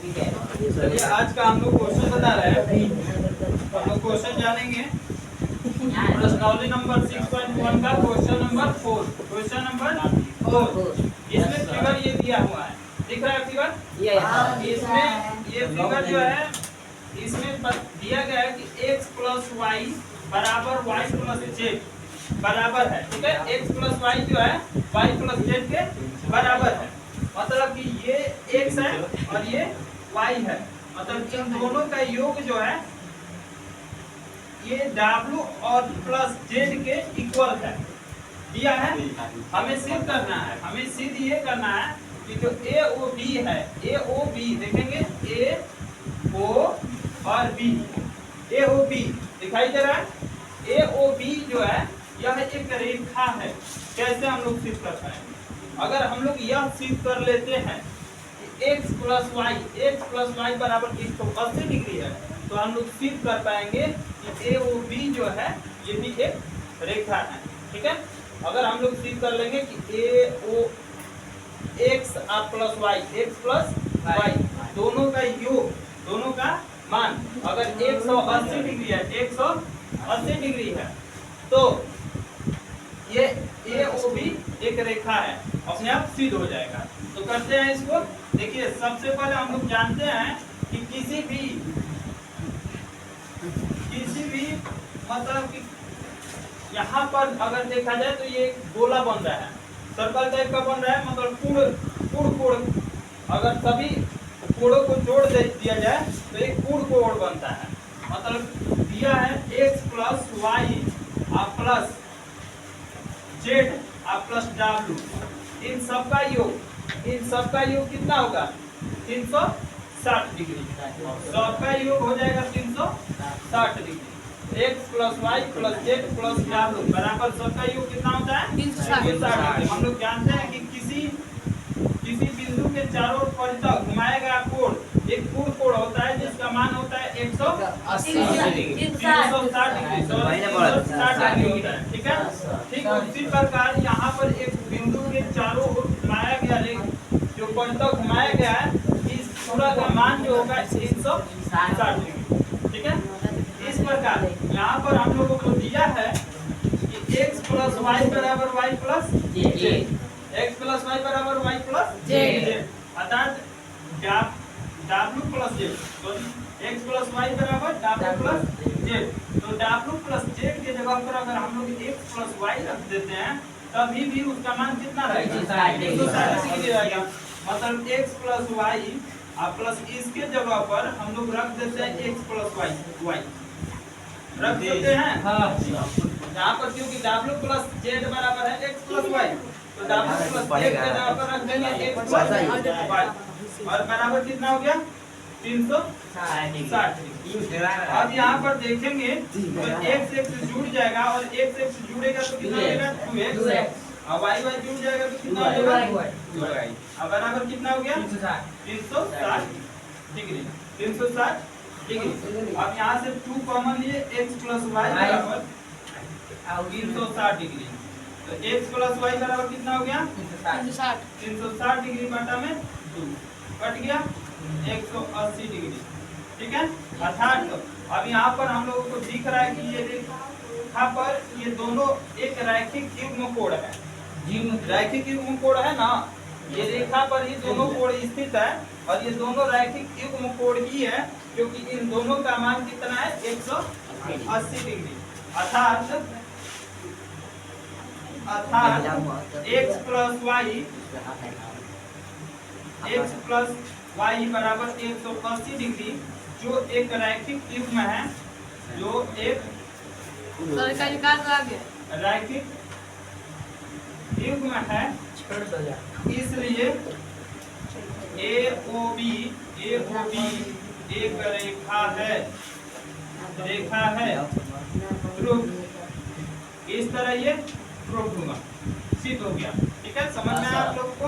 चलिए आज का हम लोग क्वेश्चन बता रहे हैं। हम लोग क्वेश्चन जानेंगे प्रश्नावली नंबर 6.1 का क्वेश्चन नंबर 4। क्वेश्चन नंबर 4 इसमें फिगर ये दिया हुआ है, दिख रहा है फिगर? इसमें ये फिगर जो है इसमें दिया गया है कि x प्लस वाई बराबर वाई प्लस जेड बराबर है। ठीक है, x प्लस वाई जो है y प्लस जेड के बराबर है। मतलब कि ये x है और ये y है, मतलब इन दोनों का योग जो है ये w और प्लस z के इक्वल है। दिया है, हमें सिद्ध करना है। हमें सिद्ध ये करना है कि जो AOB है, AOB देखेंगे A O और B, AOB दिखाई दे रहा है। AOB जो है यह एक रेखा है। कैसे हम लोग सिद्ध कर पाएंगे? अगर हम लोग यह सिद्ध कर लेते हैं कि x प्लस वाई बराबर 180 डिग्री है, तो हम लोग सिद्ध कर पाएंगे कि AOB जो है ये भी एक रेखा है। ठीक है, अगर हम लोग सिद्ध कर लेंगे कि x प्लस वाई दोनों का योग, दोनों का मान अगर 180 डिग्री है, 180 डिग्री है, तो ये AOB एक रेखा है, अपने आप सिद्ध हो जाएगा। तो करते हैं इसको। देखिए, सबसे पहले हम लोग जानते हैं कि किसी भी मतलब कि यहाँ पर अगर देखा जाए तो ये गोला बन रहा है, सर्कल टाइप का बन रहा है, मतलब कोण अगर सभी कोणों को जोड़ दिया जाए तो एक कोण बनता है। मतलब दिया है x plus Y plus Z plus डब्ल्यू, इन सबका योग कितना होगा? 360 डिग्री। सबका योग हो जाएगा 360 degree. x plus Y plus Z plus W बराबर सबका योग कितना होता है? 360 डिग्री। हम लोग जानते हैं कि किसी बिंदु के चारों ओर परितः घुमाया गया कोण एक पूर्ण कोण होता है, जिसका मान होता है 180 डिग्री, 360 डिग्री होता है। ठीक है, ठीक उसी प्रकार यहाँ पर एक बिंदु के चारों ओर घुमाया गया जो परितः घुमाया गया है, इस पूरा का मान जो होगा 360 डिग्री। ठीक है, इस प्रकार यहाँ पर हम लोगों को दिया है कि x प्लस वाई बराबर Y plus Z, x plus Y बराबर वाई प्लस जेड, अर्थात w प्लस जेड, तो x प्लस वाई बराबर w प्लस जेड। तो w प्लस जेड के जगह पर अगर हम लोग x प्लस वाई रख देते हैं तभी भी उसका मान कितना रहेगा? 160 डिग्री रहेगा। मतलब x प्लस वाई प्लस इसके जगह पर हम लोग रख देते हैं x प्लस वाई रख देते हैं। यहाँ पर क्योंकि w प्लस जेड बराबर है x प्लस वाई, तो w प्लस जेड के जगह पर रख देंगे x प्लस वाई और बराबर कितना हो गया? 360 डिग्री। अब यहाँ पर देखेंगे तो x जुड़ जाएगा और x जुड़ेगा तो कितना होगा? 2x, और y जुड़ जाएगा तो कितना होगा? 2y। अब बराबर कितना हो गया? 360 डिग्री। 360 डिग्री। अब यहाँ से 2 कॉमन लिए, x प्लस वाई बराबर 360 डिग्री। तो x प्लस वाई बराबर कितना हो गया? 360 डिग्री बटा में 2 कट गया 180 डिग्री। ठीक है, अर्थात अब यहाँ पर हम लोगों को दिख रहा है कि ये रेखा पर ये दोनों एक रैखिक युग्म कोण है। रैखिक युग्म कोण है ना, ये रेखा पर ही दोनों कोण स्थित है और ये दोनों रैखिक युग्म कोण ही है, क्योंकि इन दोनों का मान कितना है? 180 डिग्री। अर्थात x प्लस वाई बराबर 180 डिग्री, जो एक रैखिक युग्म है, जो एक रैखिक युग्म है, इसलिए AOB एक रेखा है। प्रूफ इस तरह ये प्रूफ होगा, सिद्ध हो गया। ठीक है, समझ में आया आप लोगों को?